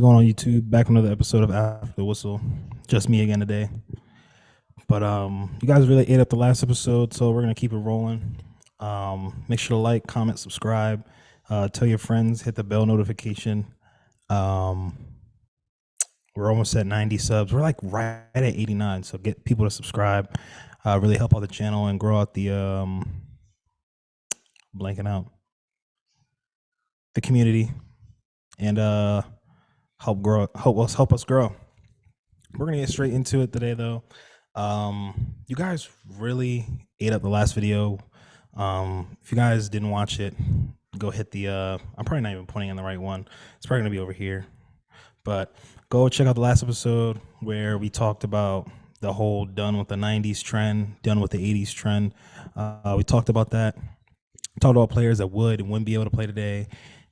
What's going on, YouTube? Back with another episode of After the Whistle. Just me again today. But you guys really ate up the last episode, so we're gonna keep it rolling. Make sure to like, comment, subscribe, tell your friends, hit the bell notification. Um, we're almost at 90 subs. We're like right at 89, so get people to subscribe. Really help out the channel and grow out the blanking out the community and help us grow. We're gonna get straight into it today, though. You guys really ate up the last video. If you guys didn't watch it, go hit the I'm probably not even pointing in the right one. It's probably gonna be over here, but go check out the last episode where we talked about the whole done with the 90s trend, done with the 80s trend. We talked about that. We talked about players that would and wouldn't be able to play today,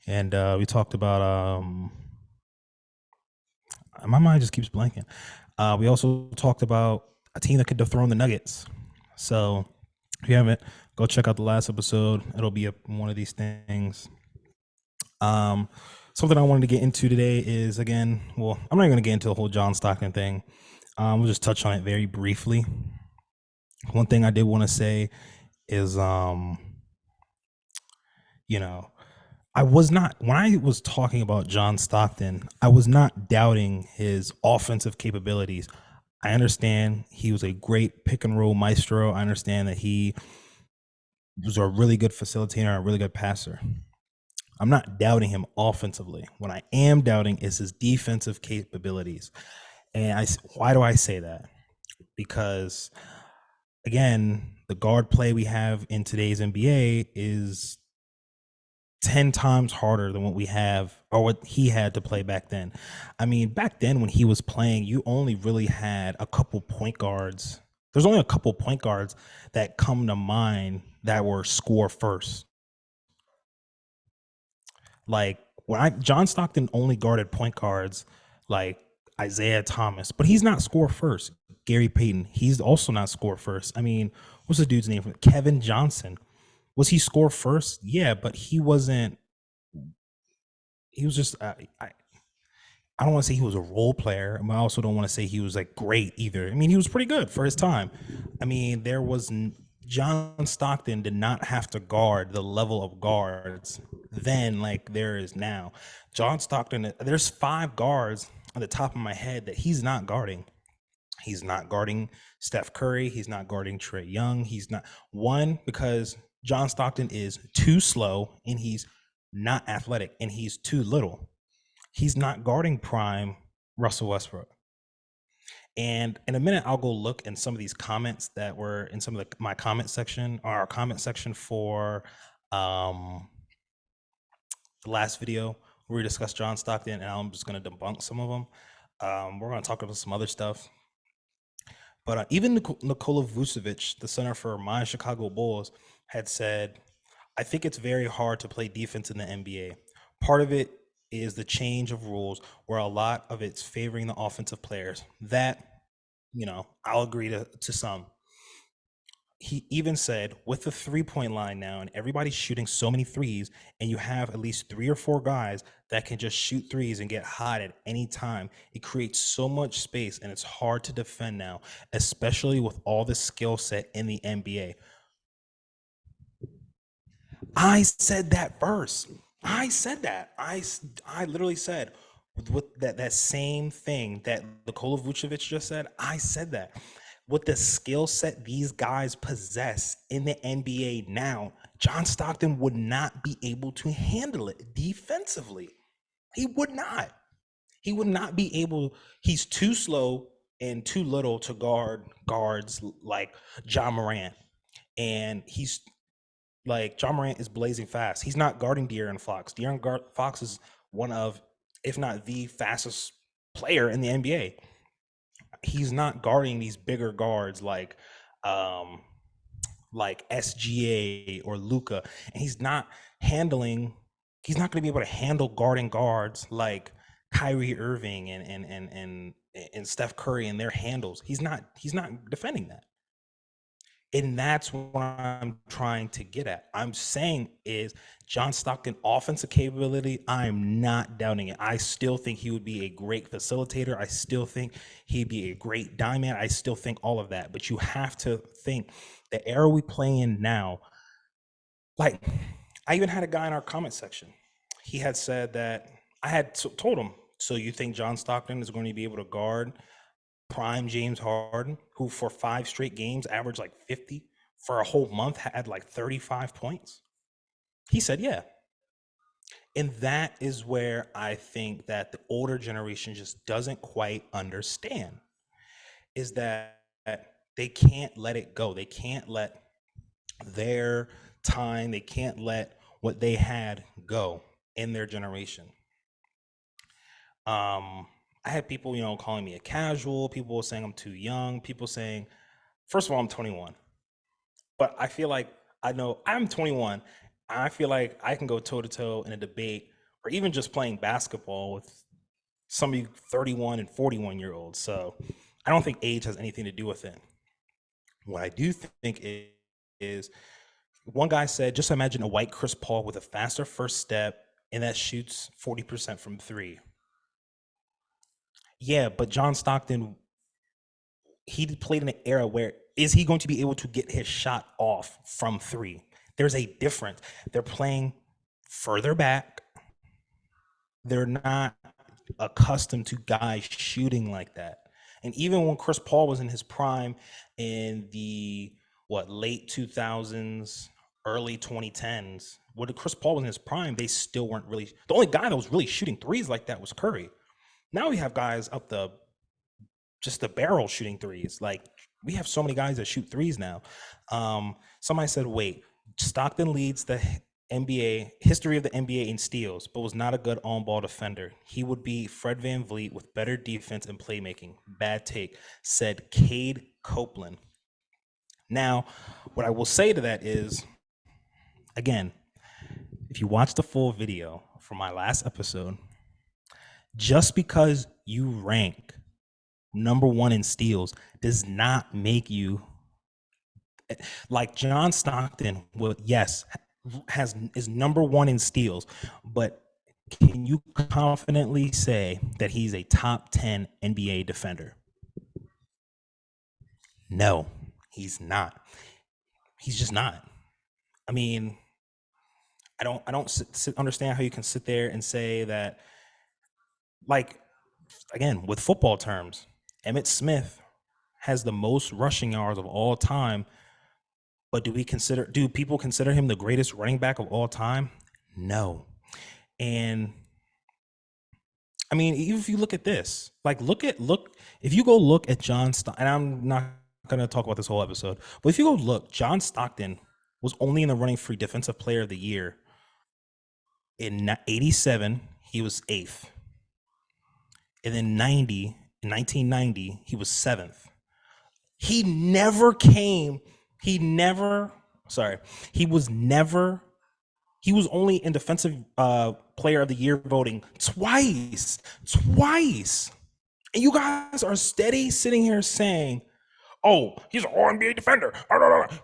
and we talked about my mind just keeps blanking. We also talked about a team that could dethrone the Nuggets. So if you haven't, go check out the last episode. It'll be one of these things. Something I wanted to get into today is, again, well, I'm not going to get into the whole John Stockton thing. We'll just touch on it very briefly. One thing I did want to say is, I was not, when I was talking about John Stockton, I was not doubting his offensive capabilities. I understand he was a great pick and roll maestro. I understand that he was a really good facilitator, a really good passer. I'm not doubting him offensively. What I am doubting is his defensive capabilities. And why do I say that? Because, again, the guard play we have in today's NBA is 10 times harder than what we have or what he had to play back then. I mean, back then when he was playing, you only really had a couple point guards. There's only a couple point guards that come to mind that were score first. Like John Stockton only guarded point guards like Isaiah Thomas, but he's not score first. Gary Payton, he's also not score first. I mean, what's the dude's name? Kevin Johnson. Was he score first? Yeah, but he wasn't. He was just. I don't want to say he was a role player. I also don't want to say he was like great either. I mean, he was pretty good for his time. I mean, John Stockton did not have to guard the level of guards then like there is now. John Stockton, there's 5 guards on the top of my head that he's not guarding. He's not guarding Steph Curry. He's not guarding Trae Young. He's not. One, because John Stockton is too slow and he's not athletic and he's too little. He's not guarding prime Russell Westbrook. And in a minute, I'll go look in some of these comments that were in some of my comment section, or our comment section for the last video where we discussed John Stockton, and I'm just going to debunk some of them. We're going to talk about some other stuff. But even Nikola Vucevic, the center for my Chicago Bulls, had said, I think it's very hard to play defense in the NBA. Part of it is the change of rules where a lot of it's favoring the offensive players. That, I'll agree to some. He even said, with the 3-point line now and everybody's shooting so many threes, and you have at least 3 or 4 guys that can just shoot threes and get hot at any time, it creates so much space and it's hard to defend now, especially with all the skill set in the NBA. I said that first. I said that. I literally said with that same thing that Nikola Vucevic just said. I said that. With the skill set these guys possess in the NBA now, John Stockton would not be able to handle it defensively. He would not. He would not be able. He's too slow and too little to guard guards like Ja Morant. And he's like, Ja Morant is blazing fast. He's not guarding De'Aaron Fox. De'Aaron Fox is one of, if not the fastest player in the NBA. He's not guarding these bigger guards like SGA or Luka, and he's not going to be able to handle guarding guards like Kyrie Irving and Steph Curry and their handles. He's not defending that. And that's what I'm trying to get at. I'm saying is John Stockton offensive capability, I'm not doubting it. I still think he would be a great facilitator. I still think he'd be a great diamond. I still think all of that. But you have to think the era we play in now, like I even had a guy in our comment section. He had said that I had told him, so you think John Stockton is going to be able to guard prime James Harden, who for 5 straight games averaged like 50 for a whole month, had like 35 points? He said, yeah. And that is where I think that the older generation just doesn't quite understand is that they can't let it go. They can't let their time, they can't let what they had go in their generation. I had people, calling me a casual, people saying I'm too young, people saying, first of all, I'm 21. But I feel like I know I'm 21. I feel like I can go toe to toe in a debate or even just playing basketball with some of you 31 and 41-year-olds. So I don't think age has anything to do with it. What I do think is one guy said, just imagine a white Chris Paul with a faster first step and that shoots 40% from three. Yeah, but John Stockton, he played in an era where is he going to be able to get his shot off from three? There's a difference. They're playing further back. They're not accustomed to guys shooting like that. And even when Chris Paul was in his prime in the late 2000s, early 2010s, when Chris Paul was in his prime, they still weren't really, the only guy that was really shooting threes like that was Curry. Now we have guys up just the barrel shooting threes. Like we have so many guys that shoot threes now. Somebody said, wait, Stockton leads the NBA history of the NBA in steals, but was not a good on-ball defender. He would be Fred VanVleet with better defense and playmaking. Bad take, said Cade Copeland. Now, what I will say to that is, again, if you watch the full video from my last episode, just because you rank number one in steals does not make you like John Stockton. Well, yes, is number one in steals, but can you confidently say that he's a top 10 NBA defender? No, he's not. He's just not. I mean, I don't understand how you can sit there and say that, like, again, with football terms, Emmitt Smith has the most rushing yards of all time, but do people consider him the greatest running back of all time? No. And I mean, even if you look at this, like if you go look at John Stockton, and I'm not going to talk about this whole episode, but if you go look, John Stockton was only in the running for Defensive Player of the Year. In 87, he was 8th. And then 1990, he was 7th. He was only in Defensive Player of the Year voting twice. And you guys are steady sitting here saying, oh, he's an All-NBA defender.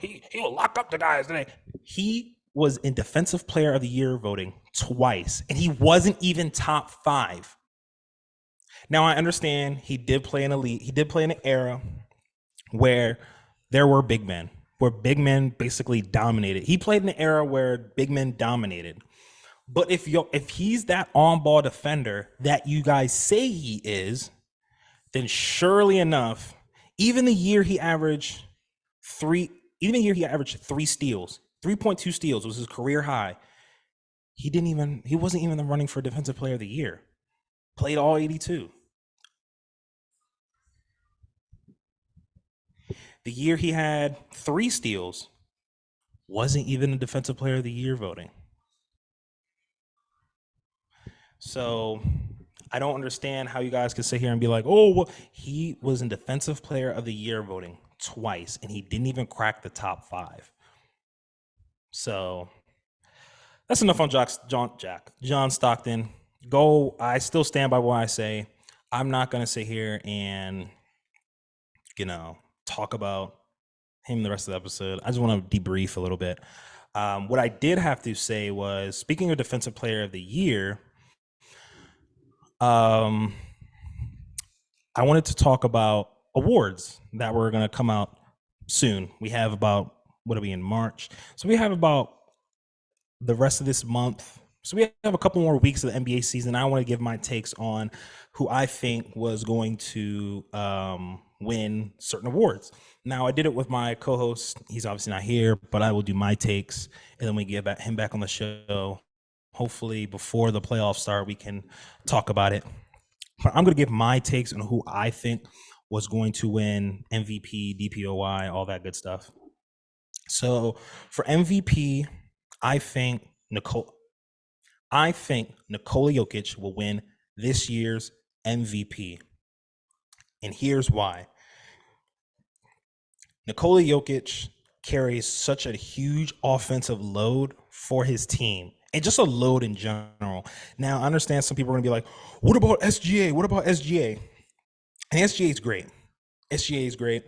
He will lock up the guys today. He was in Defensive Player of the Year voting twice, and he wasn't even top 5. Now, I understand he did play in elite. He did play in an era where there were big men, where big men basically dominated. He played in an era where big men dominated. But if he's that on-ball defender that you guys say he is, then surely enough, even the year he averaged 3 steals, 3.2 steals was his career high. He wasn't even running for Defensive Player of the Year. Played all 82. The year he had 3 steals, wasn't even a Defensive Player of the Year voting. So I don't understand how you guys can sit here and be like, oh, well, he was in Defensive Player of the Year voting twice, and he didn't even crack the top 5. So that's enough on John Stockton. I still stand by what I say. I'm not going to sit here and, talk about him the rest of the episode. I just want to debrief a little bit. What I did have to say was, speaking of Defensive Player of the Year, um, I wanted to talk about awards that were going to come out soon. We have about, what are we in, March? So we have about the rest of this month. So we have a couple more weeks of the NBA season. I want to give my takes on who I think was going to win certain awards. Now, I did it with my co-host. He's obviously not here, but I will do my takes, and then we get him back on the show. Hopefully, before the playoffs start, we can talk about it. But I'm going to give my takes on who I think was going to win MVP, DPOY, all that good stuff. So for MVP, I think Nikola Jokic will win this year's MVP. And here's why. Nikola Jokic carries such a huge offensive load for his team, and just a load in general. Now, I understand some people are going to be like, what about SGA? What about SGA? And SGA is great. SGA is great.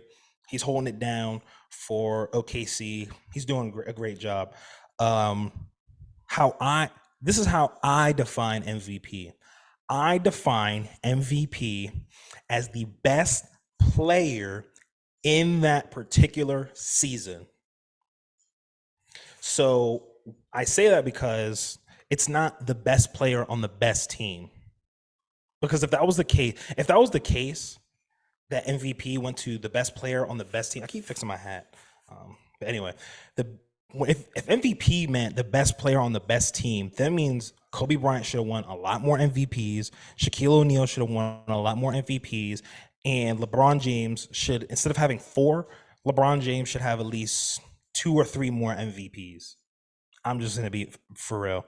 He's holding it down for OKC. He's doing a great job. This is how I define MVP. I define MVP as the best player in that particular season. So I say that because it's not the best player on the best team. Because if that was the case, that MVP went to the best player on the best team. I keep fixing my hat. But anyway, if MVP meant the best player on the best team, that means Kobe Bryant should have won a lot more MVPs. Shaquille O'Neal should have won a lot more MVPs. And LeBron James should, instead of having 4, LeBron James should have at least 2 or 3 more MVPs. I'm just going to be for real.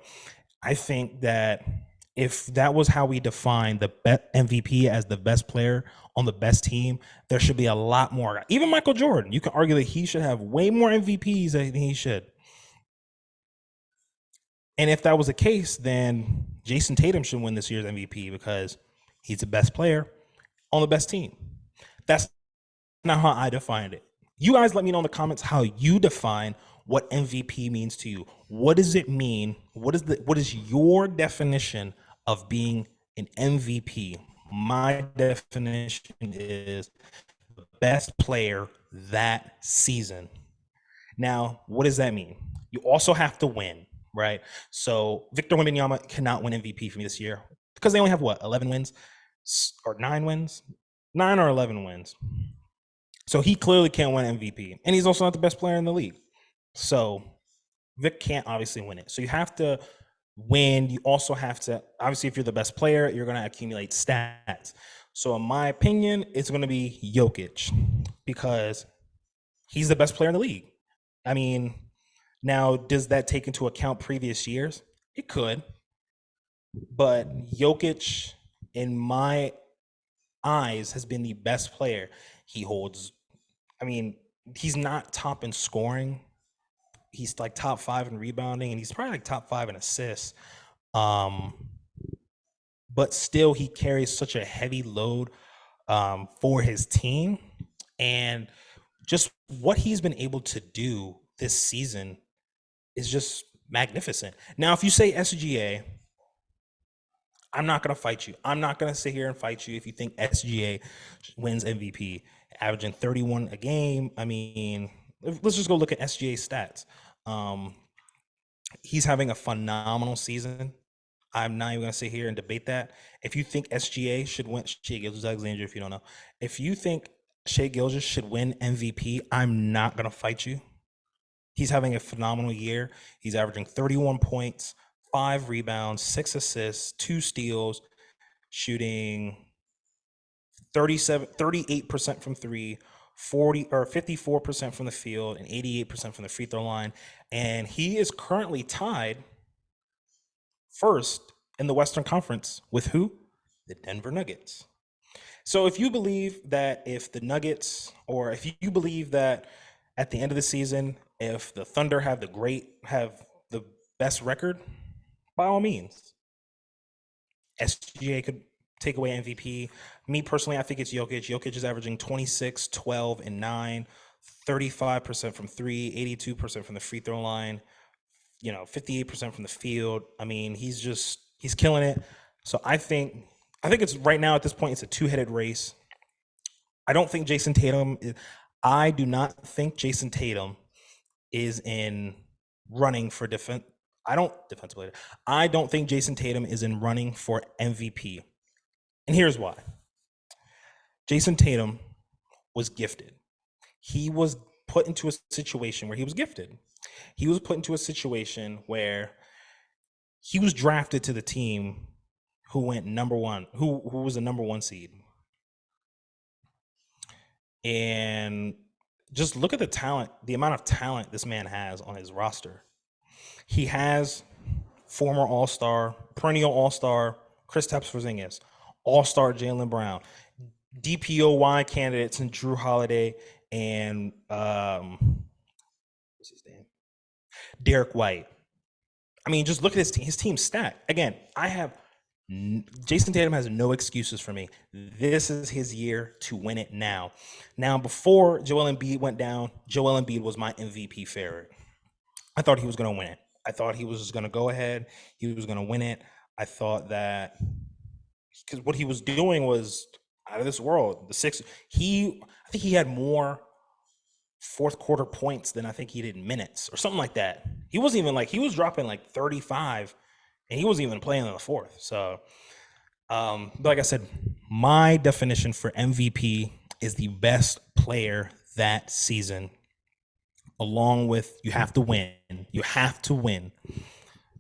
I think that if that was how we define the MVP as the best player on the best team, there should be a lot more. Even Michael Jordan, you can argue that he should have way more MVPs than he should. And if that was the case, then Jayson Tatum should win this year's MVP because he's the best player on the best team. That's not how I defined it. You guys let me know in the comments how you define what MVP means to you. What does it mean? What is your definition of being an MVP? My definition is the best player that season. Now, what does that mean? You also have to win, right? So Victor Wembanyama cannot win MVP for me this year because they only have 11 wins or 9 wins? 9 or 11 wins. So he clearly can't win MVP, and he's also not the best player in the league. So Vic can't obviously win it. So you have to win. You also have to, obviously, if you're the best player, you're going to accumulate stats. So in my opinion, it's going to be Jokic because he's the best player in the league. I mean, now, does that take into account previous years? It could. But Jokic, in my eyes, has been the best player. He holds, I mean, he's not top in scoring. He's like top 5 in rebounding, and he's probably like top 5 in assists. But still, he carries such a heavy load for his team. And just what he's been able to do this season is just magnificent. Now, if you say SGA, I'm not going to fight you. I'm not going to sit here and fight you if you think SGA wins MVP, averaging 31 a game. I mean, let's just go look at SGA's stats. He's having a phenomenal season. I'm not even going to sit here and debate that. If you think SGA should win, Shai Gilgeous-Alexander, if you don't know, if you think Shai Gilgeous should win MVP, I'm not going to fight you. He's having a phenomenal year. He's averaging 31 points, 5 rebounds, 6 assists, 2 steals, shooting 38% from 3, 54% from the field, and 88% from the free throw line. And he is currently tied first in the Western Conference with who? The Denver Nuggets. So if you believe that if the Nuggets, or if you believe that at the end of the season, if the Thunder have the best record, by all means, SGA could take away MVP. Me personally, I think it's Jokic. Jokic is averaging 26, 12, and 9. 35% from three, 82% from the free throw line, 58% from the field. I mean, he's killing it. So I think it's right now at this point it's a two-headed race. I don't think Jason Tatum is, I do not think Jason Tatum is in running for defense. I don't defensive player. I don't think Jason Tatum is in running for MVP. And here's why. Jason Tatum was gifted. He was put into a situation where he was gifted. He was put into a situation where he was drafted to the team who went number one, who was the number one seed. And just look at the talent, the amount of talent this man has on his roster. He has former All-Star, perennial All-Star Kristaps Porzingis, All-Star Jaylen Brown, DPOY candidates in Drew Holiday and what's his name, Derek White. I mean, just look at his team. His team's stacked. Again, Jason Tatum has no excuses for me. This is his year to win it now. Now, before Joel Embiid went down, Joel Embiid was my MVP favorite. I thought he was going to win it. I thought he was just going to go ahead. He was going to win it. I thought that because what he was doing was out of this world. I think he had more fourth quarter points than I think he did minutes or something like that. He wasn't even like, he was dropping like 35 and he wasn't even playing in the fourth. So, but like I said, my definition for MVP is the best player that season, along with you have to win. You have to win.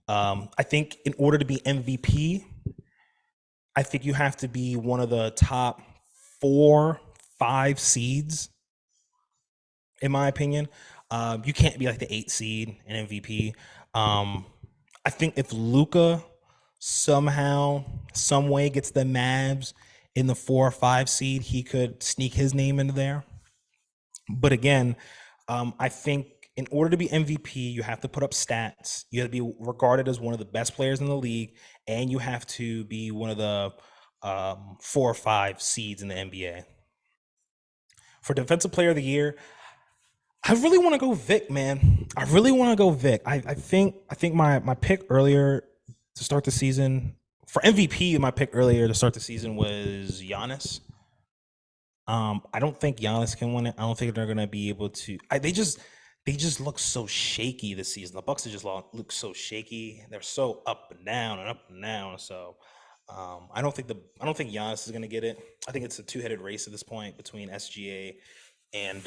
I think in order to be MVP, I think you have to be one of the top 4-5 seeds, in my opinion. You can't be like the 8 seed in MVP. I think if Luka somehow, some way gets the Mavs in the 4 or 5 seed, he could sneak his name into there. But again, I think in order to be MVP, you have to put up stats. You have to be regarded as one of the best players in the league, and you have to be one of the 4 or 5 seeds in the NBA. For Defensive Player of the Year, I really want to go Vic, man. I really want to go Vic. I think my pick earlier to start the season for MVP, my pick earlier to start the season was Giannis. I don't think Giannis can win it. I don't think they're gonna be able to. They just look so shaky this season. The Bucks just look so shaky. They're so up and down and up and down. So I don't think Giannis is gonna get it. I think it's a two-headed race at this point between SGA and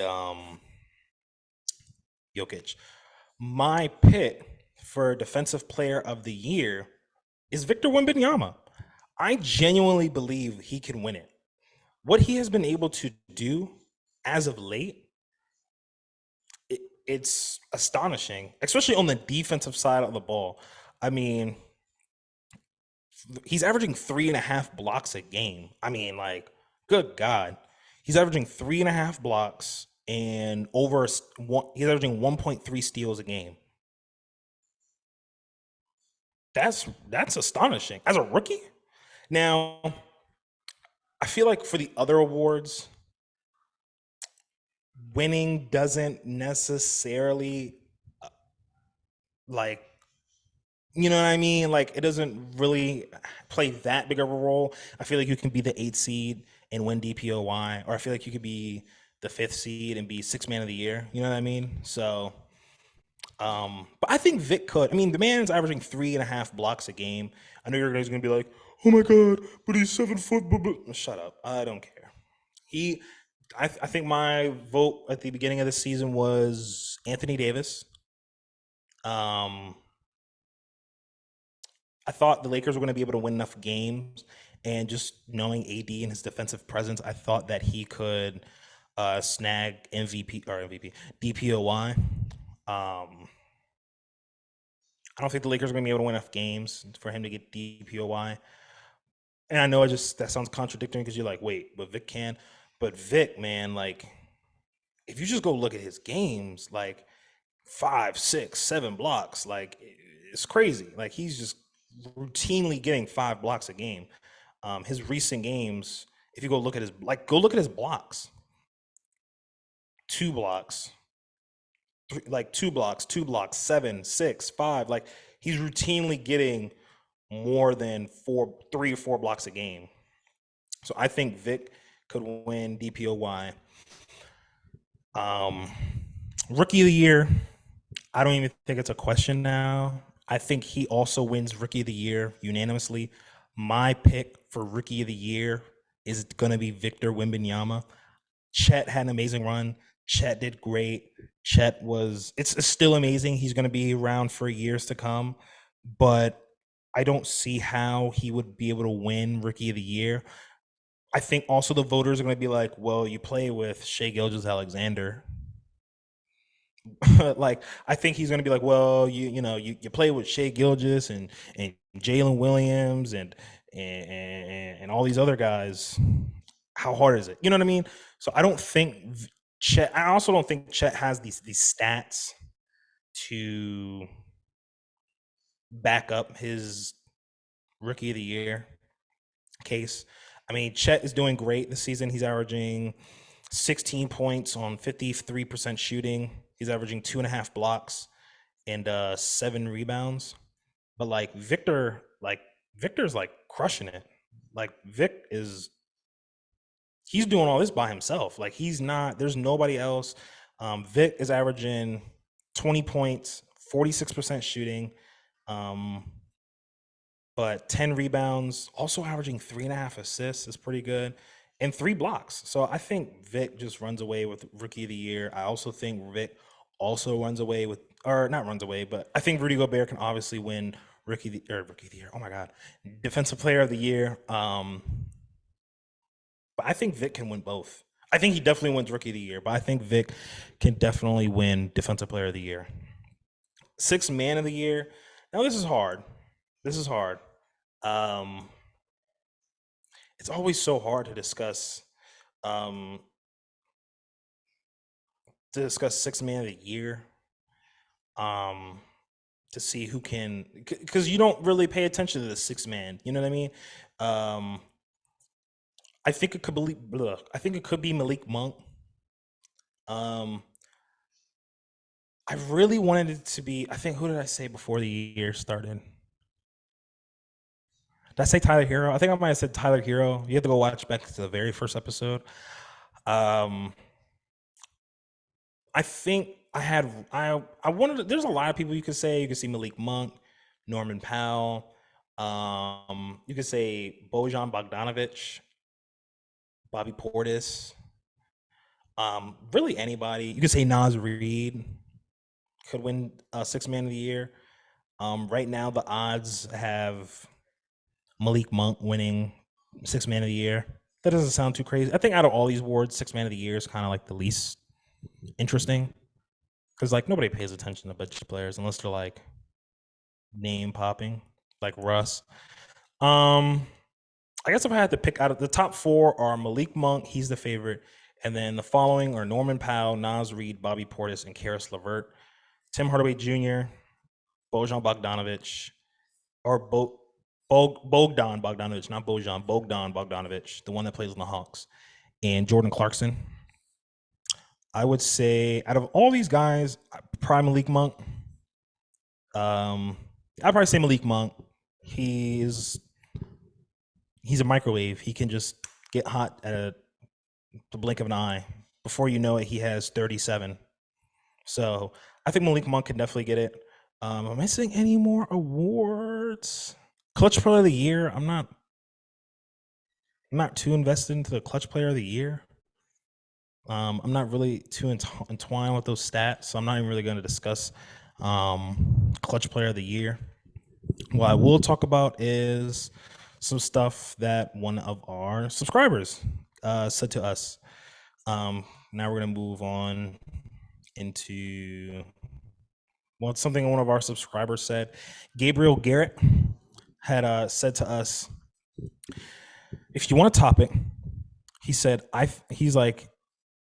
Jokic. My pick for Defensive Player of the Year is Victor Wembanyama. I genuinely believe he can win it. What he has been able to do as of late, it's astonishing, especially on the defensive side of the ball. I mean, he's averaging 3.5 blocks a game. I mean, like, good God. He's averaging 3.5 blocks and he's averaging 1.3 steals a game. That's astonishing as a rookie. Now, I feel like for the other awards, winning doesn't necessarily like, you know what I mean? Like, it doesn't really play that big of a role. I feel like you can be the 8th seed and win DPOY, or I feel like you could be the 5th seed and be 6th man of the year. You know what I mean? So, but I think Vic could. I mean, the man's averaging 3.5 blocks a game. I know your guys are gonna be like, "Oh my God, but he's 7 foot." Blah, blah. Shut up. I don't care. He, I think my vote at the beginning of the season was Anthony Davis. Um, I thought the Lakers were going to be able to win enough games, and just knowing AD and his defensive presence, I thought that he could snag MVP DPOY. I don't think the Lakers are going to be able to win enough games for him to get DPOY. And I know that sounds contradictory because you're like, wait, but Vic can. But Vic, man, like, if you just go look at his games, like 5, 6, 7 blocks, like it's crazy. Like he's just routinely getting 5 blocks a game. His recent games, if you go look at his blocks, 2 blocks, like 2 blocks, 2 blocks, 7, 6, 5. Like he's routinely getting more than 3 or 4 blocks a game. So I think Vic could win DPOY. Um, Rookie of the year, I don't even think it's a question now. I think he also wins Rookie of the Year unanimously. My pick for Rookie of the Year is going to be Victor Wembanyama. Chet had an amazing run. Chet did great. It's still amazing. He's going to be around for years to come, but I don't see how he would be able to win Rookie of the Year. I think also the voters are going to be like, well, you play with Shea Gilgeous-Alexander. Like I think he's going to be like, well, you play with Shea Gilgis and Jalen Williams and all these other guys. How hard is it? You know what I mean? So I don't think Chet. I also don't think Chet has these stats to back up his Rookie of the Year case. I mean, Chet is doing great this season. He's averaging 16 points on 53% shooting. He's averaging 2.5 blocks and 7 rebounds. But Victor's like crushing it. Like he's doing all this by himself. Like there's nobody else. Vic is averaging 20 points, 46% shooting, but 10 rebounds, also averaging 3.5 assists is pretty good, and 3 blocks. So I think Vic just runs away with Rookie of the Year. I also think Vic also runs away with, or not runs away, but I think Rudy Gobert can obviously win Rookie of the Year. Oh my God, Defensive Player of the Year. But I think Vic can win both. I think he definitely wins Rookie of the Year, but I think Vic can definitely win Defensive Player of the Year. Sixth Man of the Year. Now this is hard. This is hard. Um, it's always so hard um, to discuss Sixth Man of the Year. Um, to see who can, because you don't really pay attention to the sixth man. You know what I mean? Um, I think it could be Malik Monk. Um, I really wanted it to be. I think, who did I say before the year started? Did I say Tyler Hero? I think I might have said Tyler Hero. You have to go watch back to the very first episode. Um, I think I wanted. There's a lot of people you could say. You could see Malik Monk, Norman Powell. You could say Bojan Bogdanovic, Bobby Portis. Really anybody. You could say Nas Reed could win Sixth Man of the Year. Right now the odds have Malik Monk winning Sixth Man of the Year. That doesn't sound too crazy. I think out of all these awards, Sixth Man of the Year is kind of like the least interesting, because like nobody pays attention to bench players unless they're like name popping, like Russ. Um, I guess if I had to pick out of the top four are Malik Monk, he's the favorite, and then the following are Norman Powell, Nas Reed, Bobby Portis, and Karis LeVert. Tim Hardaway Jr., Bojan Bogdanovic, or Bogdan Bogdanovic, not Bojan, Bogdan Bogdanovic, the one that plays on the Hawks, and Jordan Clarkson. I would say out of all these guys, probably Malik Monk. I'd probably say Malik Monk. He's a microwave. He can just get hot at the blink of an eye. Before you know it, he has 37. So I think Malik Monk can definitely get it. Am I missing any more awards? Clutch Player of the Year. I'm not too invested into the Clutch Player of the Year. I'm not really too entwined with those stats, so I'm not even really going to discuss Clutch Player of the Year. What I will talk about is some stuff that one of our subscribers said to us. Now we're going to move on into, well, something one of our subscribers said. Gabriel Garrett had said to us, if you want a topic, he said, he's like,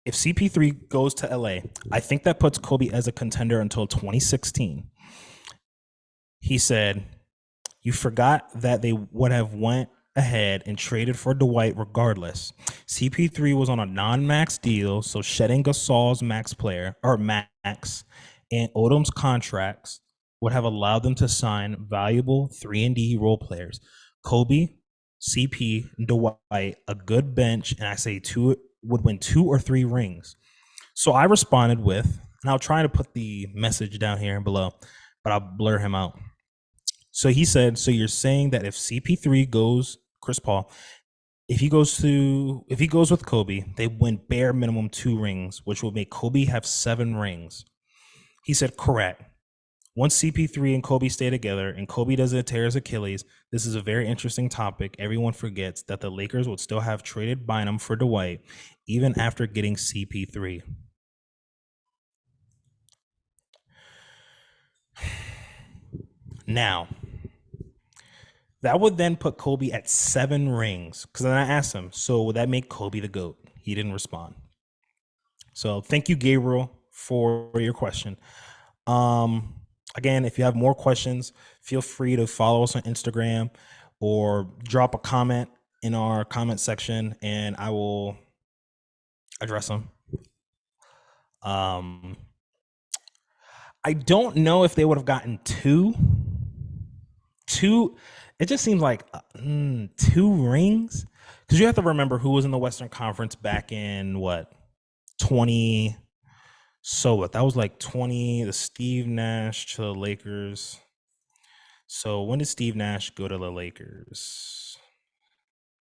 if CP3 goes to LA, I think that puts Kobe as a contender until 2016. He said, you forgot that they would have went ahead and traded for Dwight regardless. CP3 was on a non-max deal, so shedding Gasol's max player or max and Odom's contracts would have allowed them to sign valuable 3-and-D role players. Kobe, CP, Dwight, a good bench, and I say two would win 2 or 3 rings. So I responded with, and I'll try to put the message down here below, but I'll blur him out. So he said, so you're saying that if CP3 goes, Chris Paul, if he goes with Kobe, they win bare minimum 2 rings, which will make Kobe have 7 rings. He said, correct. Once CP3 and Kobe stay together and Kobe doesn't tear his Achilles, this is a very interesting topic. Everyone forgets that the Lakers would still have traded Bynum for Dwight even after getting CP3. Now, that would then put Kobe at 7 rings. Because then I asked him, so would that make Kobe the GOAT? He didn't respond. So thank you, Gabriel, for your question. Again, if you have more questions, feel free to follow us on Instagram or drop a comment in our comment section and I will address them. I don't know if they would have gotten two. It just seems like 2 rings, because you have to remember who was in the Western Conference back in what 20. So what, that was like 20, the Steve Nash to the Lakers. So when did Steve Nash go to the Lakers?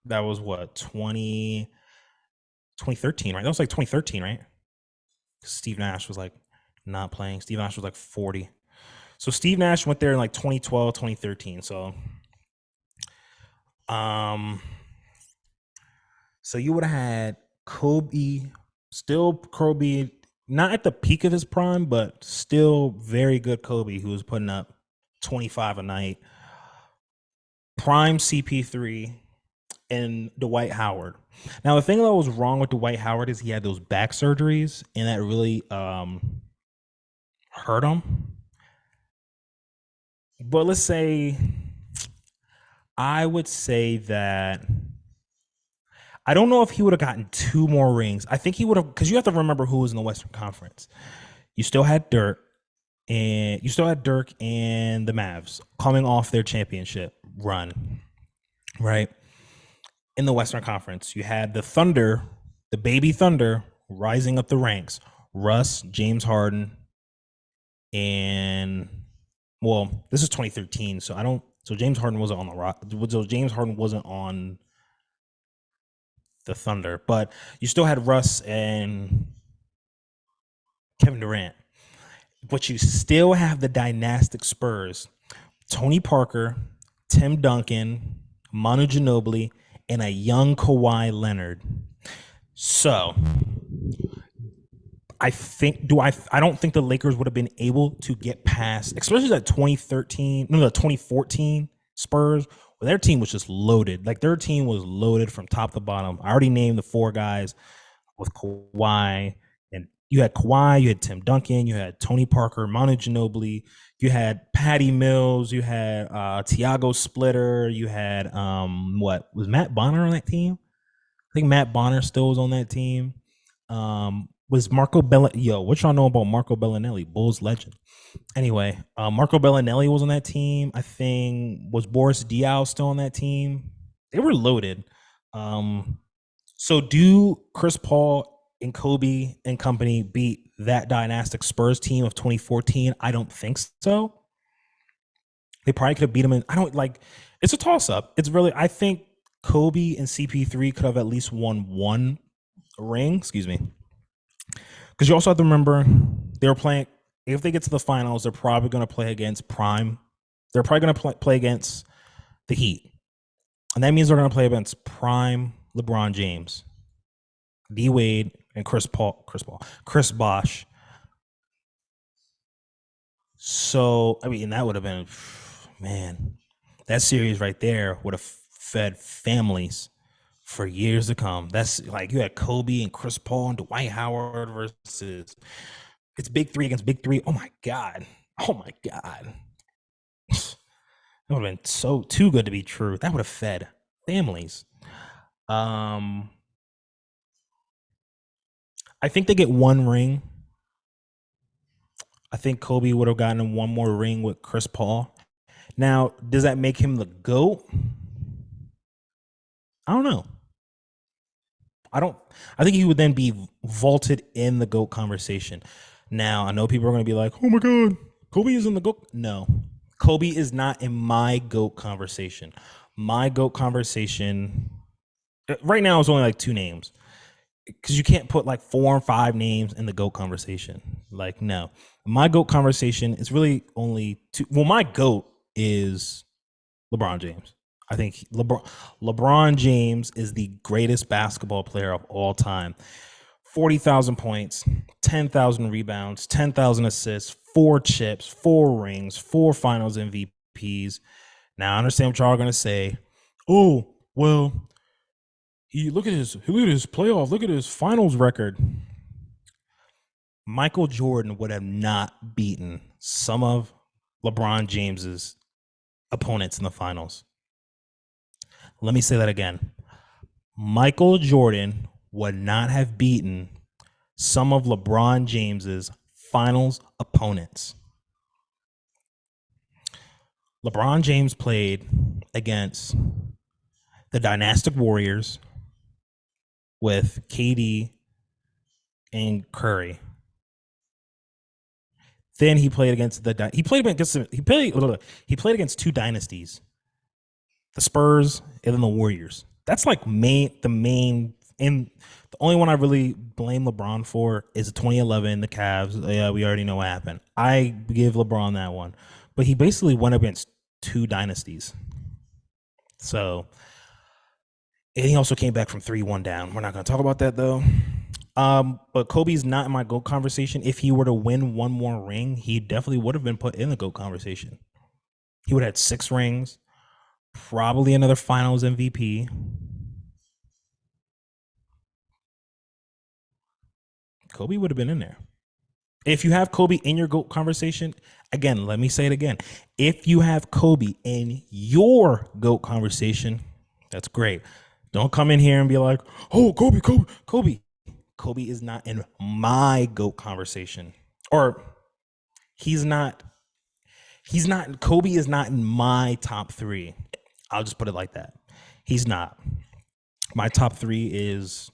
That was what, 2013, right? That was like 2013, right? Steve Nash was like not playing. Steve Nash was like 40. So Steve Nash went there in like 2012, 2013. So you would have had Kobe, not at the peak of his prime, but still very good Kobe, who was putting up 25 a night. Prime CP3 and Dwight Howard. Now, the thing that was wrong with Dwight Howard is he had those back surgeries, and that really hurt him. But let's say, I would say that I don't know if he would have gotten 2 more rings. I think he would have, because you have to remember who was in the Western Conference. You still had Dirk and the Mavs coming off their championship run, right? In the Western Conference, you had the Thunder, the baby Thunder, rising up the ranks. Russ, James Harden, and well, this is 2013, so James Harden wasn't on the rock. So James Harden wasn't on the Thunder, but you still had Russ and Kevin Durant. But you still have the dynastic Spurs: Tony Parker, Tim Duncan, Manu Ginobili, and a young Kawhi Leonard. So I don't think the Lakers would have been able to get past, especially that 2014 Spurs, where their team was just loaded. Like, their team was loaded from top to bottom. I already named the 4 guys with Kawhi, and you had Kawhi, you had Tim Duncan, you had Tony Parker, Manu Ginobili, you had Patty Mills, you had Tiago Splitter, you had what was Matt Bonner on that team? I think Matt Bonner still was on that team. Was Marco Bellinelli? What y'all know about Marco Bellinelli, Bulls legend? Anyway, Marco Bellinelli was on that team. I think, was Boris Diaw still on that team? They were loaded. So do Chris Paul and Kobe and company beat that dynastic Spurs team of 2014? I don't think so. They probably could have beat them it's a toss up. It's really, I think Kobe and CP3 could have at least won 1 ring. Excuse me. Because you also have to remember, they were playing, if they get to the finals, they're probably going to play against Prime. They're probably going to play against the Heat. And that means they're going to play against Prime LeBron James, D Wade, and Chris Bosh. So, I mean, that would have been, man, that series right there would have fed families for years to come. That's like, you had Kobe and Chris Paul and Dwight Howard versus, it's big 3 against big 3. Oh my God. That would have been so too good to be true. That would have fed families. I think they get one ring. I think Kobe would have gotten one more ring with Chris Paul. Now, does that make him the GOAT? I don't know. I don't. I think he would then be vaulted in the GOAT conversation. Now, I know people are going to be like, "Oh my God, Kobe is in the GOAT." No, Kobe is not in my GOAT conversation. My GOAT conversation right now is only like two names because you can't put like 4 or 5 names in the GOAT conversation. Like, no, my GOAT conversation is really only two. Well, my GOAT is LeBron James. I think LeBron James is the greatest basketball player of all time. 40,000 points, 10,000 rebounds, 10,000 assists, 4 chips, 4 rings, 4 finals MVPs. Now, I understand what y'all are going to say. Oh, well, look at his playoff, look at his finals record. Michael Jordan would have not beaten some of LeBron James's opponents in the finals. Let me say that again. Michael Jordan would not have beaten some of LeBron James's finals opponents. LeBron James played against the Dynastic Warriors with KD and Curry. Then he played against he played against two dynasties, the Spurs and then the Warriors. That's like the main, and the only one I really blame LeBron for is the 2011, the Cavs. Yeah, we already know what happened. I give LeBron that one, but he basically went up against two dynasties. So, and he also came back from 3-1 down. We're not going to talk about that though. But Kobe's not in my GOAT conversation. If he were to win one more ring, he definitely would have been put in the GOAT conversation. He would have had 6 rings, probably another finals MVP. Kobe would have been in there. If you have Kobe in your GOAT conversation, again, let me say it again. If you have Kobe in your GOAT conversation, that's great. Don't come in here and be like, oh, Kobe. Kobe is not in my GOAT conversation. Or Kobe is not in my top 3. I'll just put it like that. He's not. My top 3 is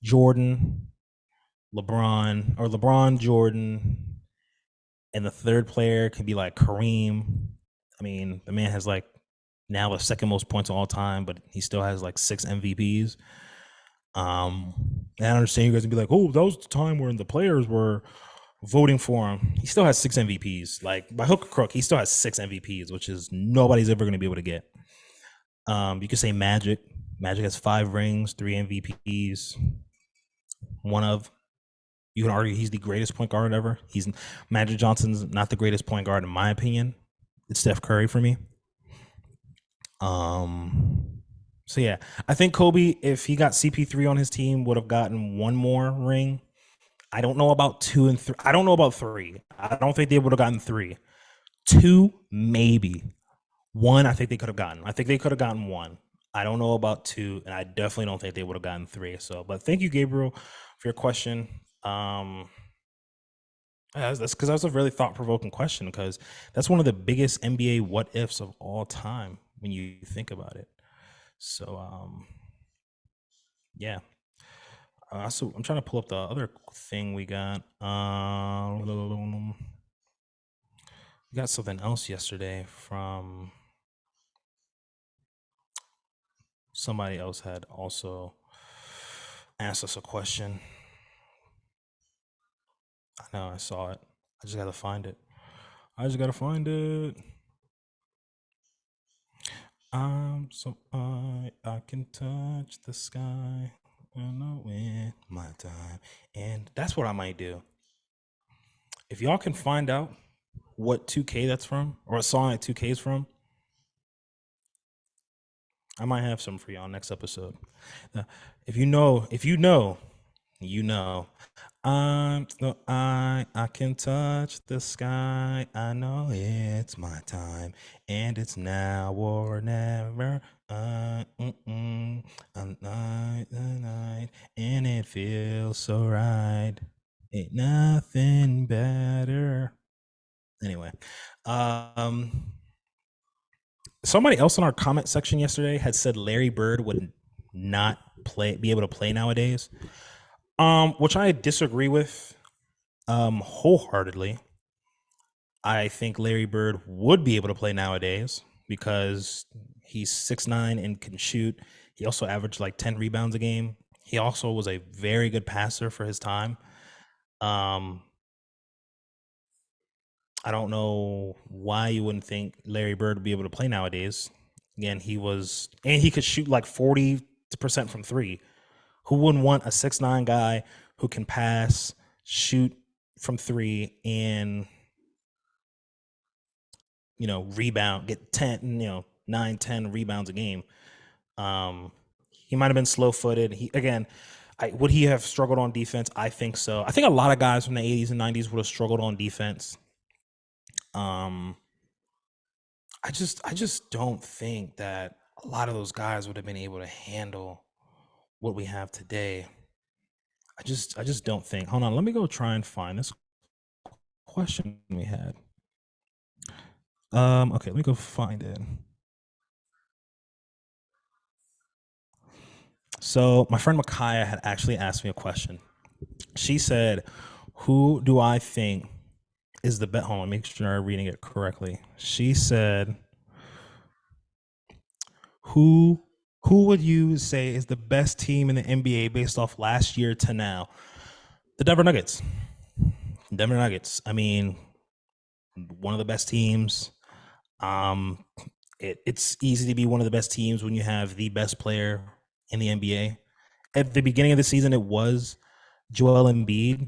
Jordan, LeBron, Jordan, and the third player could be like Kareem. I mean, the man has like now the second most points of all time, but he still has like 6 MVPs. And I understand you guys would be like, oh, that was the time when the players were voting for him. He still has 6 MVPs. Like by hook or crook, he still has 6 MVPs, which is nobody's ever going to be able to get. You could say Magic. Magic has 5 rings, 3 MVPs. You can argue he's the greatest point guard ever. Magic Johnson's not the greatest point guard in my opinion. It's Steph Curry for me. So yeah, I think Kobe, if he got CP3 on his team, would have gotten one more ring. I don't know about 2 and 3. I don't know about 3. I don't think they would have gotten 3. 2, maybe. 1, I think they could have gotten. I think they could have gotten 1. I don't know about 2, and I definitely don't think they would have gotten 3. So, but thank you, Gabriel, for your question. That's because that's a really thought-provoking question, because that's one of the biggest NBA what ifs of all time when you think about it. So, yeah. So I'm trying to pull up the other thing we got. We got something else yesterday from somebody else had also asked us a question. I know, I saw it. I just gotta find it. So I can touch the sky with my time, and that's what I might do. If y'all can find out what 2K that's from, or a song that 2K is from, I might have some for y'all next episode. If you know, You know. I can touch the sky. I know it's my time, and it's now or never. A night, and it feels so right. Ain't nothing better. Anyway, um, somebody else in our comment section yesterday had said Larry Bird would not be able to play nowadays. Which I disagree with wholeheartedly. I think Larry Bird would be able to play nowadays because he's 6'9" and can shoot. He also averaged like 10 rebounds a game. He also was a very good passer for his time. Um, I don't know why you wouldn't think Larry Bird would be able to play nowadays. Again, he could shoot like 40% from three. Who wouldn't want a 6'9" guy who can pass, shoot from three, and rebound, get 10, 9, 10 rebounds a game. He might have been slow footed. Would he have struggled on defense? I think so. I think a lot of guys from the 80s and 90s would have struggled on defense. Um, I just don't think that a lot of those guys would have been able to handle what we have today. I just don't think. Hold on, let me go try and find this question we had. Okay, let me go find it. So my friend Micaiah had actually asked me a question. She said, "Who do I think is the best?" Hold on, make sure I'm reading it correctly. She said, "Who who would you say is the best team in the NBA based off last year to now?" The Denver Nuggets. Denver Nuggets. I mean, one of the best teams. Um, it's easy to be one of the best teams when you have the best player in the NBA. At the beginning of the season, it was Joel Embiid,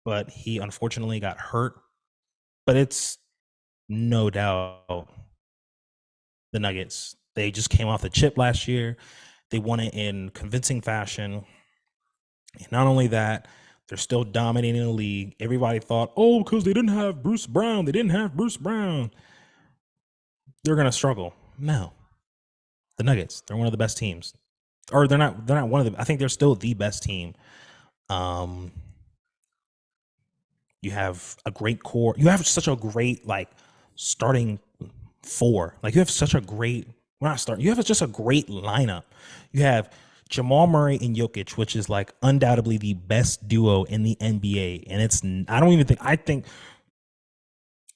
but he unfortunately got hurt. But it's no doubt the Nuggets. They just came off the chip last year. They won it in convincing fashion. And not only that, they're still dominating the league. Everybody thought, oh, because they didn't have Bruce Brown. They didn't have Bruce Brown. They're gonna struggle. No. The Nuggets, they're one of the best teams. Or they're not one of the I think they're still the best team. Um you have a great core. You have such a great starting four. Like you have such a great we're not starting. You have just a great lineup. You have Jamal Murray and Jokic, which is like undoubtedly the best duo in the NBA. And I think,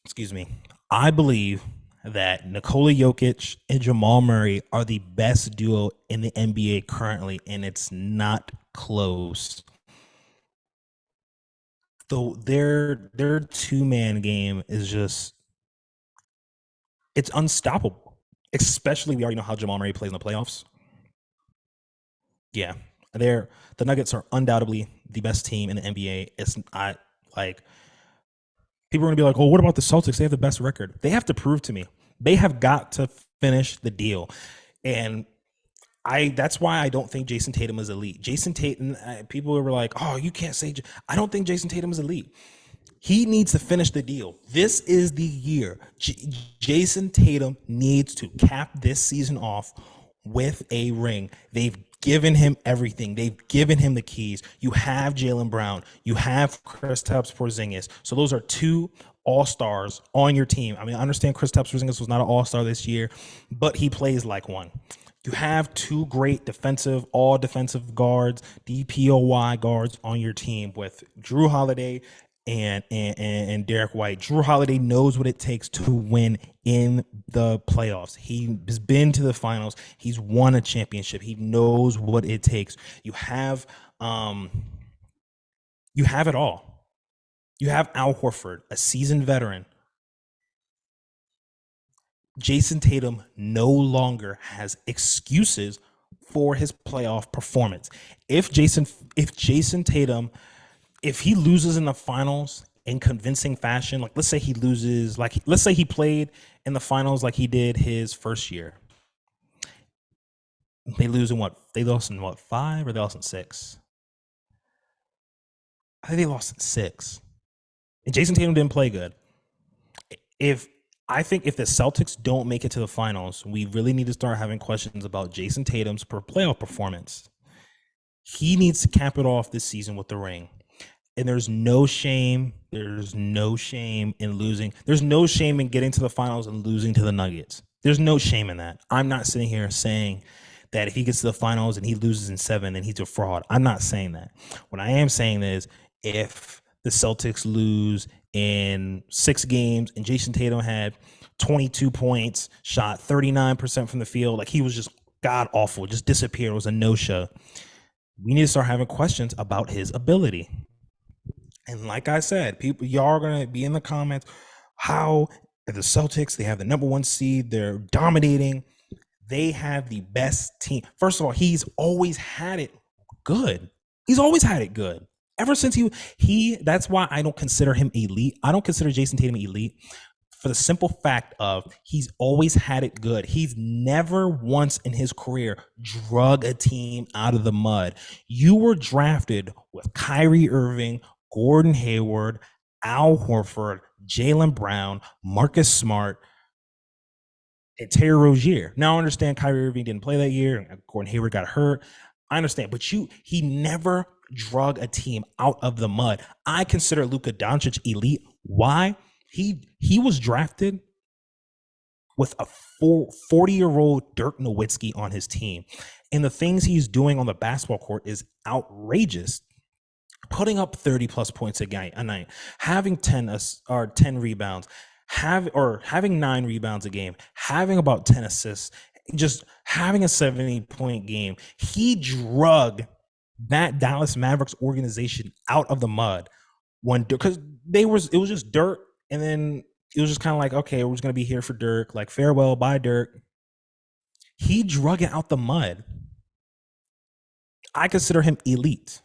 excuse me, I believe that Nikola Jokic and Jamal Murray are the best duo in the NBA currently, and it's not close. So their two-man game is just it's unstoppable. Especially we already know how Jamal Murray plays in the playoffs. Yeah, the Nuggets are undoubtedly the best team in the NBA. It's I like people are gonna be like, oh, what about the Celtics? They have the best record. They have to prove to me. They have got to finish the deal, and that's why I don't think Jayson Tatum is elite. Jayson Tatum, people were like, oh, you can't say. I don't think Jayson Tatum is elite. He needs to finish the deal. This is the year. Jayson Tatum needs to cap this season off with a ring. They've given him everything. They've given him the keys. You have Jaylen Brown. You have Kristaps Porzingis. So those are two all-stars on your team. I mean, I understand Kristaps Porzingis was not an all-star this year, but he plays like one. You have two great all defensive guards, DPOY guards on your team with Drew Holiday and Derek White. Drew Holiday knows what it takes to win in the playoffs. He has been to the finals. He's won a championship. He knows what it takes. You have it all. You have Al Horford, a seasoned veteran. Jayson Tatum no longer has excuses for his playoff performance. If Jayson Tatum, if he loses in the finals in convincing fashion, like let's say he loses, let's say he played in the finals like he did his first year. They lose in what? They lost in what, 5 or they lost in 6? I think they lost 6. And Jayson Tatum didn't play good. If I think if the Celtics don't make it to the finals, we really need to start having questions about Jayson Tatum's playoff performance. He needs to cap it off this season with the ring. And there's no shame. There's no shame in losing. There's no shame in getting to the finals and losing to the Nuggets. There's no shame in that. I'm not sitting here saying that if he gets to the finals and he loses in 7 and he's a fraud. I'm not saying that. What I am saying is if the Celtics lose in 6 games and Jayson Tatum had 22 points, shot 39% from the field, like he was just god awful, just disappeared, it was a no-show. We need to start having questions about his ability. And like I said, people, y'all are gonna be in the comments. How the Celtics? They have the number 1 seed. They're dominating. They have the best team. First of all, he's always had it good. He's always had it good. Ever since he. That's why I don't consider him elite. I don't consider Jayson Tatum elite for the simple fact of he's always had it good. He's never once in his career drug a team out of the mud. You were drafted with Kyrie Irving, Gordon Hayward, Al Horford, Jaylen Brown, Marcus Smart, and Terry Rozier. Now I understand Kyrie Irving didn't play that year, and Gordon Hayward got hurt. I understand, but he never drug a team out of the mud. I consider Luka Doncic elite. Why? He was drafted with a 40-year-old Dirk Nowitzki on his team, and the things he's doing on the basketball court is outrageous. Putting up 30+ points a night, having 10 rebounds, having 9 rebounds a game, having about 10 assists, just having a 70-point game. He drug that Dallas Mavericks organization out of the mud because it was just Dirk, and then it was just kind of like, okay, we're just gonna be here for Dirk, like farewell, bye Dirk. He drug it out the mud. I consider him elite.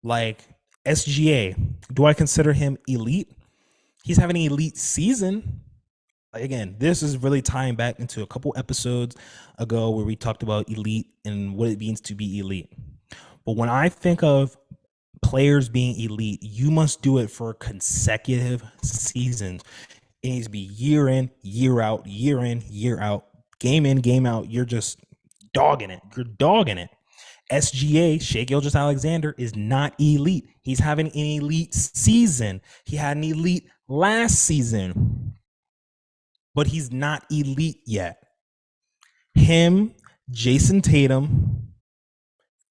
Like SGA, do I consider him elite? He's having an elite season. Again, this is really tying back into a couple episodes ago where we talked about elite and what it means to be elite. But when I think of players being elite, you must do it for consecutive seasons. It needs to be year in, year out, year in, year out, game in, game out. You're just dogging it. You're dogging it. SGA, Shai Gilgeous-Alexander, is not elite. He's having an elite season. He had an elite last season, but he's not elite yet. Him, Jayson Tatum,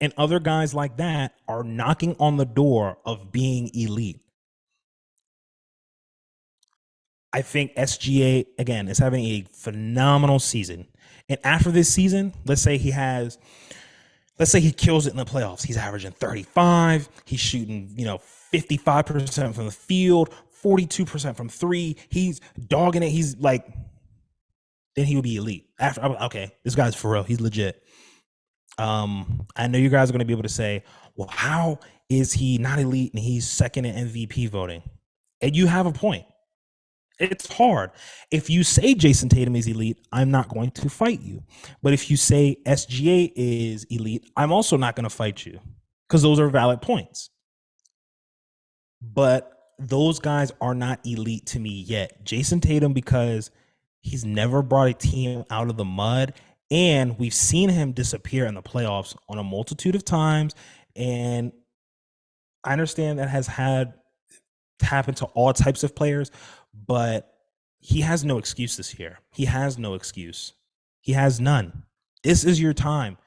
and other guys like that are knocking on the door of being elite. I think SGA, again, is having a phenomenal season. And after this season, let's say he kills it in the playoffs. He's averaging 35. He's shooting, 55% from the field, 42% from 3. He's dogging it. He's like, then he would be elite. After, okay, this guy's for real. He's legit. I know you guys are going to be able to say, well, how is he not elite and he's second in MVP voting? And you have a point. It's hard. If you say Jayson Tatum is elite, I'm not going to fight you. But if you say SGA is elite, I'm also not going to fight you because those are valid points. But those guys are not elite to me yet. Jayson Tatum, because he's never brought a team out of the mud, and we've seen him disappear in the playoffs on a multitude of times. And I understand that has happened to all types of players, but he has no excuse this year. He has no excuse. He has none. This is your time.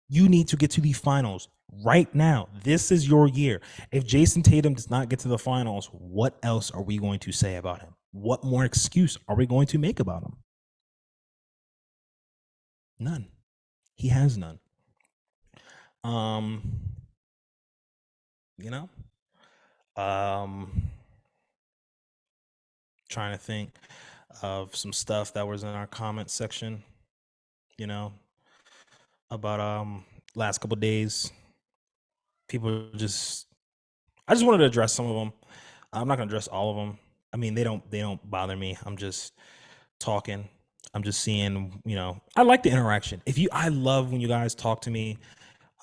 You need to get to the finals right now. This is your year. If Jayson Tatum does not get to the finals, what else are we going to say about him? What more excuse are we going to make about him? None. He has none. Trying to think of some stuff that was in our comment section, about last couple days. People I just wanted to address some of them. I'm not gonna address all of them. I mean, they don't bother me. I'm just talking. I'm just seeing, I like the interaction. I love when you guys talk to me.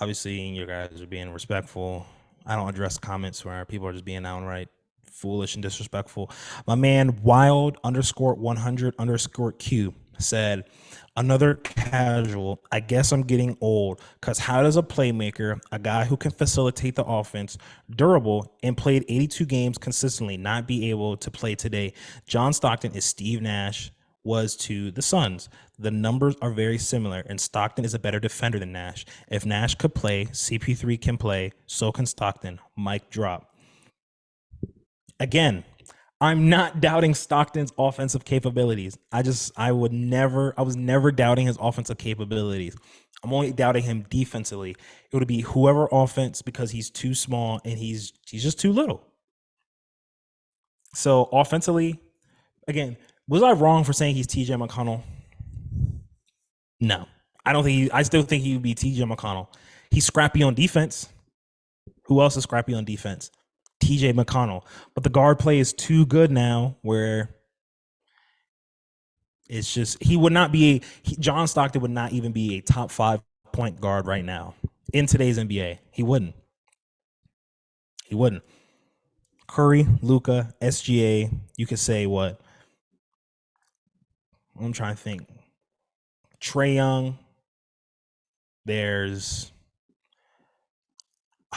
Obviously, you guys are being respectful. I don't address comments where people are just being outright foolish and disrespectful. My man wild underscore 100 underscore Q said, another casual, I guess I'm getting old, because how does a playmaker, a guy who can facilitate the offense, durable, and played 82 games consistently, not be able to play today? John Stockton is Steve Nash was to the Suns. The numbers are very similar, and Stockton is a better defender than Nash. If Nash could play, CP3 can play, so can Stockton. Mic drop. Again, I'm not doubting Stockton's offensive capabilities. I was never doubting his offensive capabilities. I'm only doubting him defensively. It would be whoever offense, because he's too small and he's just too little. So offensively, again, was I wrong for saying he's TJ McConnell? No, I don't think I still think he would be TJ McConnell. He's scrappy on defense. Who else is scrappy on defense? TJ McConnell. But the guard play is too good now where it's just, he would not be John Stockton would not even be a top 5 point guard right now in today's NBA. He wouldn't. Curry, Luka, SGA, you could say what? I'm trying to think. Trae Young. There's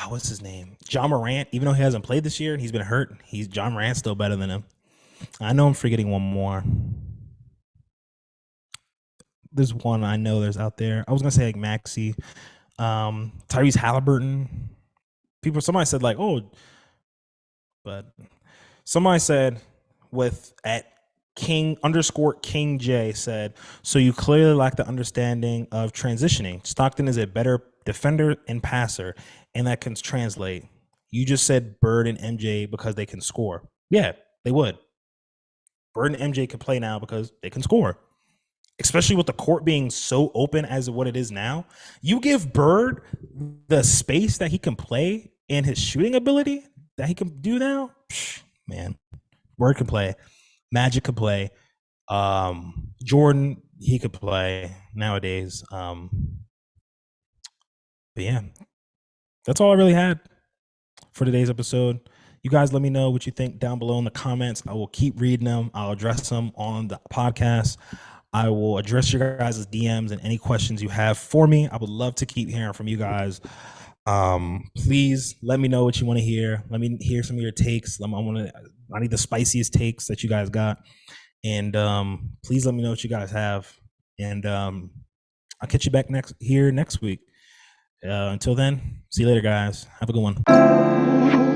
what's his name? John Morant. Even though he hasn't played this year and he's been hurt, John Morant's still better than him. I know I'm forgetting one more. There's one I know there's out there. I was gonna say like Maxey, Tyrese Halliburton. Somebody said like, oh, but somebody said with at King underscore King J said, so you clearly lack the understanding of transitioning. Stockton is a better defender and passer, and that can translate. You just said Bird and MJ because they can score. Yeah, they would. Bird and MJ can play now because they can score. Especially with the court being so open as what it is now. You give Bird the space that he can play and his shooting ability that he can do now, man. Bird can play. Magic could play. Jordan, he could play nowadays. But yeah, that's all I really had for today's episode. You guys let me know what you think down below in the comments. I will keep reading them. I'll address them on the podcast. I will address your guys' DMs and any questions you have for me. I would love to keep hearing from you guys. Please let me know what you want to hear. Let me hear some of your takes. I need the spiciest takes that you guys got. And please let me know what you guys have. And I'll catch you back next week. Until then, see you later, guys. Have a good one.